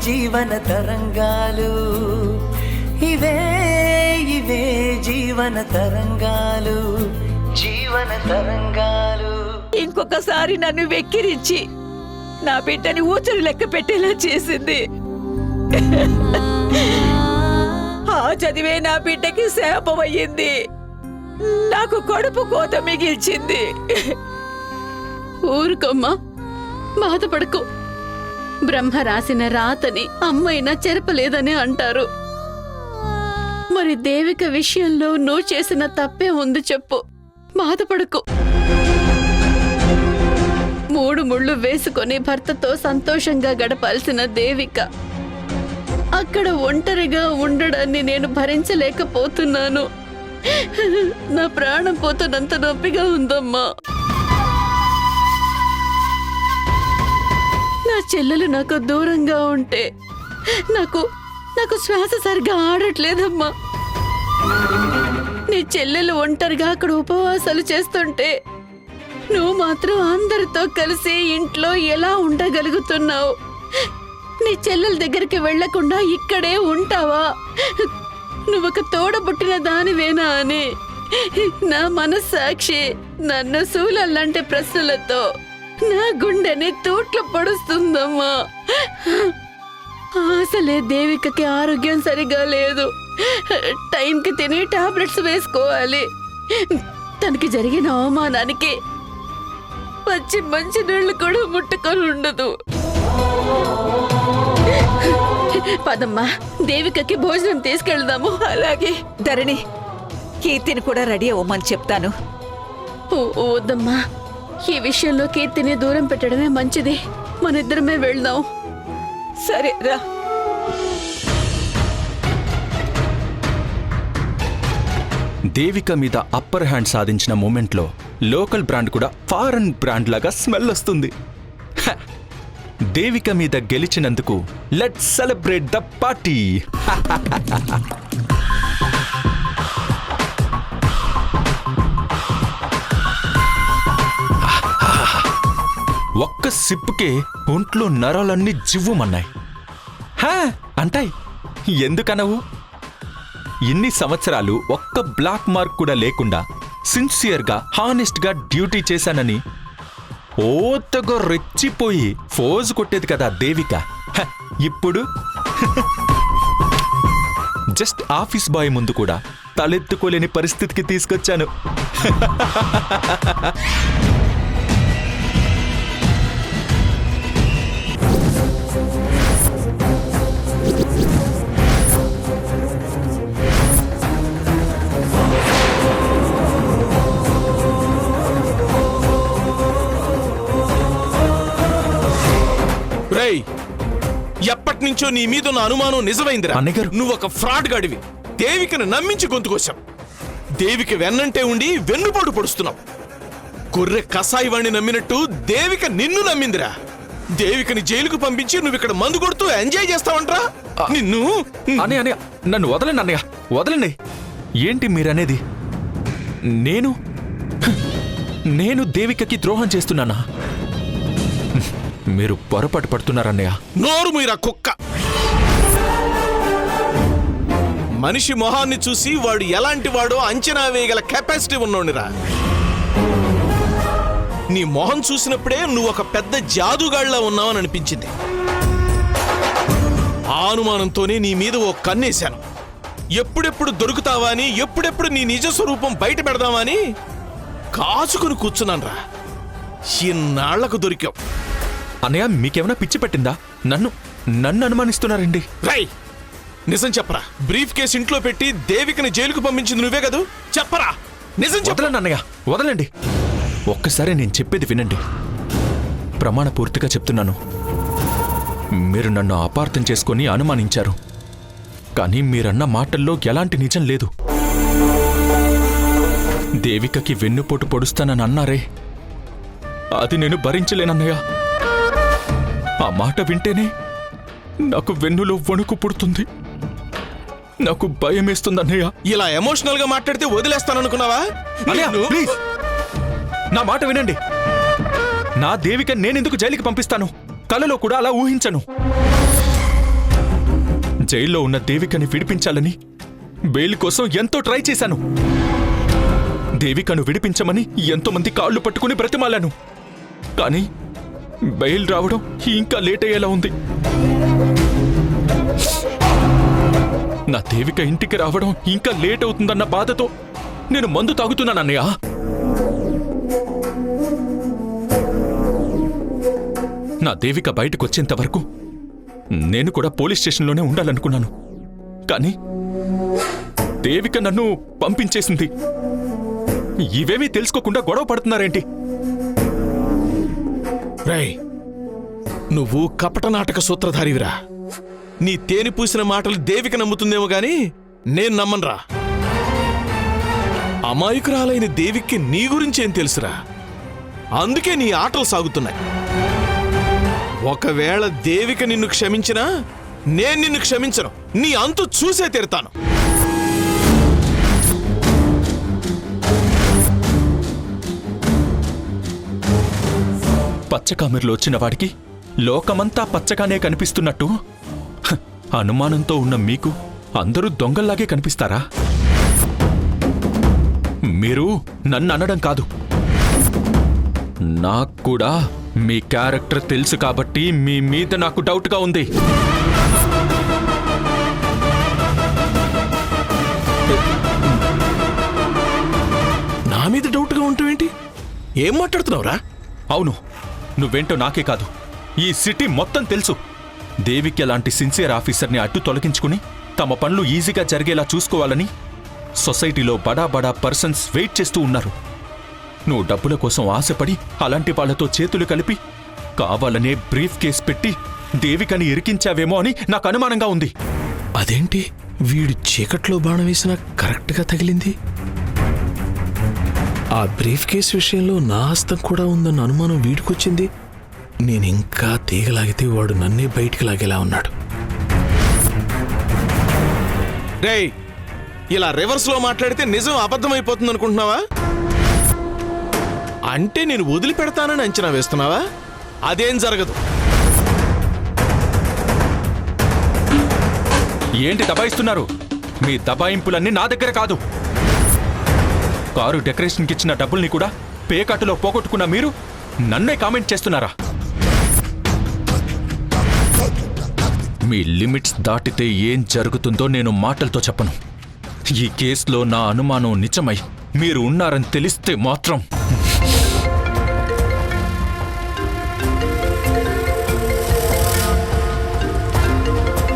జీవన తరంగాలు, ఇవే ఇవే జీవన తరంగాలు, జీవన తరంగాలు. ఇంకొకసారి నన్ను వెక్కిరించి నా బిడ్డని ఊచలు లెక్క పెట్టేలా చేసింది. ఆ చదివే నా బిడ్డకి శాపమయ్యింది, నాకు కడుపు కోత మిగిల్చింది. ఊరుకోమ్మా, బాధపడకు. బ్రహ్మ రాసిన రాతని అమ్మైనా చెరపలేదని అంటారు. మరి దేవిక విషయంలో నువ్వు చేసిన తప్పే ఉంది చెప్పు. బాధపడకు. 3 ముళ్ళు వేసుకొని భర్తతో సంతోషంగా గడపాల్సిన దేవిక అక్కడ ఒంటరిగా ఉండడాన్ని నేను భరించలేకపోతున్నాను. నా ప్రాణం పోతున్నంత నొప్పిగా ఉందమ్మా. నా చెల్లెలు నాకు దూరంగా ఉంటే నాకు శ్వాస సరిగా ఆడట్లేదమ్మా. నీ చెల్లెలు ఒంటరిగా అక్కడ ఉపవాసాలు చేస్తుంటే నువ్వు మాత్రం అందరితో కలిసి ఇంట్లో ఎలా ఉండగలుగుతున్నావు? నీ చెల్లెల దగ్గరికి వెళ్లకుండా ఇక్కడే ఉంటావా? నువ్వొక తోడబుట్టిన దానివేనా అని నా మనస్సాక్షి నన్ను శూలల్లాంటి ప్రశ్నలతో నా గుండెని తూట్లు పడుస్తుందమ్మా. అసలే దేవికకి ఆరోగ్యం సరిగా లేదు. టైంకి తిని టాబ్లెట్స్ వేసుకోవాలి. తనకి జరిగిన అవమానానికి పచ్చి మంచి నీళ్లు కూడా ముట్టుకొని ఉండదు. పదమ్మా, దేవికకి భోజనం తీసుకెళ్దాము. అలాగే ధరణి, కీర్తిని కూడా రెడీ అవ్వమని చెప్తాను. వద్దమ్మా, ఈ విషయంలో కీర్తిని దూరం పెట్టడమే మంచిది. మనిద్దరమే వెళ్దాం. సరే రా. దేవిక మీద అప్పర్ హ్యాండ్ సాధించిన మూమెంట్లో లోకల్ బ్రాండ్ కూడా ఫారెన్ బ్రాండ్ లాగా స్మెల్ వస్తుంది. దేవిక మీద గెలిచినందుకు లెట్స్ సెలబ్రేట్ ద పార్టీ. ఒక్క సిప్పుకే ఒంట్లో నరాలన్నీ జివ్వుమన్నాయి. అంటాయి, ఎందుకనవు? ఇన్ని సంవత్సరాలు ఒక్క బ్లాక్ మార్క్ కూడా లేకుండా సిన్సియర్గా హానెస్ట్గా డ్యూటీ చేశానని ఓతగా రెచ్చిపోయి ఫోజు కొట్టేది కదా దేవిక. ఇప్పుడు జస్ట్ ఆఫీస్ బాయ్ ముందు కూడా తలెత్తుకోలేని పరిస్థితికి తీసుకొచ్చాను. ఎప్పటినుంచో నీ మీద ఉన్న అనుమానం నిజమైందిరా. నువ్వు ఒక ఫ్రాడ్ గాడివి. దేవికను నమ్మించి గొంతుకొచ్చావు. దేవిక వెన్నంటే ఉండి వెన్నుపోటు పొడుస్తున్నావు. గొర్రె కసాయి వాణ్ణి నమ్మినట్టు దేవిక నిన్ను నమ్మిందిరా. దేవికని జైలుకు పంపించి నువ్వు ఇక్కడ మందు కొడుతూ ఎంజాయ్ చేస్తావంట్రా. నిన్ను అన్నయ్య, నన్ను వదలండి అన్నయ్య, వదలండి. ఏంటి మీరనేది? నేను దేవికకి ద్రోహం చేస్తున్నానా? మీరు పొరపాటు పడుతున్నారన్నయ్య. నోరు మీరా కుక్క. మనిషి మొహాన్ని చూసి వాడు ఎలాంటి వాడో అంచనా వేయగల కెపాసిటీ ఉన్నోడిరా. నీ మొహం చూసినప్పుడే నువ్వు ఒక పెద్ద జాదుగాళ్లా ఉన్నావని అనిపించింది. ఆ అనుమానంతోనే నీ మీద ఓ కన్నేశాను. ఎప్పుడెప్పుడు దొరుకుతావా అని, ఎప్పుడెప్పుడు నీ నిజ స్వరూపం బయట పెడదామా అని కాచుకుని కూర్చున్నాన్రా. ఇన్నాళ్లకు దొరికావు. అన్నయ్య, మీకేమైనా పిచ్చి పెట్టిందా? నన్ను అనుమానిస్తున్నారండి. రై, నిజం చెప్పరా. బ్రీఫ్ కేసు ఇంట్లో పెట్టి దేవికని జైలుకు పంపించింది నువ్వే కదూ? చెప్పరా, నిజం చెప్పరా. అన్నయ్య, వదలండి. ఒక్కసారి నేను చెప్పేది వినండి. ప్రమాణ పూర్తిగా చెప్తున్నాను. మీరు నన్ను అపార్థం చేసుకొని అనుమానించారు, కానీ మీరన్న మాటల్లో ఎలాంటి నిజం లేదు. దేవికకి వెన్నుపోటు పొడుస్తానని అన్నారే, అది నేను భరించలేనన్నయ్య. ఆ మాట వింటేనే నాకు వెన్నులో వణుకు పుడుతుంది. నాకు భయమేస్తుందన్నయ్య. ఇలా ఎమోషనల్ గా మాట్లాడితే వదిలేస్తాననుకున్నావా? ప్లీజ్, నా మాట వినండి. నా దేవిక నేనెందుకు జైలుకి పంపిస్తాను? కలలో కూడా అలా ఊహించను. జైల్లో ఉన్న దేవికని విడిపించాలని బెయిల్ కోసం ఎంతో ట్రై చేశాను. దేవికను విడిపించమని ఎంతోమంది కాళ్ళు పట్టుకుని బ్రతిమాలాను. కానీ బెయిల్ రావడం ఇంకా లేట్ అయ్యేలా ఉంది. నా దేవిక ఇంటికి రావడం ఇంకా లేట్ అవుతుందన్న బాధతో నేను మందు తాగుతున్నానన్నయ్య. నా దేవిక బయటకొచ్చేంత వరకు నేను కూడా పోలీస్ స్టేషన్లోనే ఉండాలనుకున్నాను. కానీ దేవిక నన్ను పంపించేసింది. ఇవేమీ తెలుసుకోకుండా గొడవ పడుతున్నారేంటి? రేయ్, నువ్వు కపట నాటక సూత్రధారివిరా. నీ తేనె పూసిన మాటలు దేవిక నమ్ముతుందేమో గాని నేను నమ్మనురా. అమాయకురాలైన దేవికి నీ గురించేం తెలుసురా? అందుకే నీ ఆటలు సాగుతున్నాయి. ఒకవేళ దేవిక నిన్ను క్షమించినా నేను నిన్ను క్షమించను. నీ అంతు చూసే తీరుతాను. పచ్చకామెర్లో వచ్చిన వాడికి లోకమంతా పచ్చగానే కనిపిస్తున్నట్టు అనుమానంతో ఉన్న మీకు అందరూ దొంగల్లాగే కనిపిస్తారా? మీరు నన్ను అనడం కాదు, నాకు కూడా మీ క్యారెక్టర్ తెలుసు కాబట్టి మీ మీద నాకు డౌట్గా ఉంది. నా మీద డౌట్గా ఉంటావేంటి? ఏం మాట్లాడుతున్నావురా? అవును, నువ్వేంటో నాకే కాదు, ఈ సిటీ మొత్తం తెలుసు. దేవికి అలాంటి సిన్సియర్ ఆఫీసర్ని అడ్డు తొలగించుకుని తమ పనులు ఈజీగా జరిగేలా చూసుకోవాలని సొసైటీలో బడా బడా పర్సన్స్ వెయిట్ చేస్తూ ఉన్నారు. నువ్వు డబ్బుల కోసం ఆశపడి అలాంటి వాళ్లతో చేతులు కలిపి కావాలనే బ్రీఫ్ కేస్ పెట్టి దేవికని ఇరికించావేమో అని నాకు అనుమానంగా ఉంది. అదేంటి వీడు చీకట్లో బాణం వేసినా కరెక్ట్గా తగిలింది? ఆ బ్రీఫ్ కేస్ విషయంలో నా హస్తం కూడా ఉందన్న అనుమానం వీడికొచ్చింది. నేనింకా తీగలాగితే వాడు నన్నే బయటికి లాగేలా ఉన్నాడు. రేయ్, ఇలా రివర్స్లో మాట్లాడితే నిజం అబద్ధమైపోతుంది అనుకుంటున్నావా? అంటే నేను వదిలిపెడతానని అంచనా వేస్తున్నావా? అదేం జరగదు. ఏంటి దబాయిస్తున్నారు? మీ దబాయింపులన్నీ నా దగ్గర కాదు. కారు డెకరేషన్కి ఇచ్చిన డబ్బుల్ని కూడా పేకాటులో పోగొట్టుకున్న మీరు నన్నే కామెంట్ చేస్తున్నారా? మీ లిమిట్స్ దాటితే ఏం జరుగుతుందో నేను మాటలతో చెప్పను. ఈ కేసులో నా అనుమానం నిజమై మీరు ఉన్నారని తెలిస్తే మాత్రం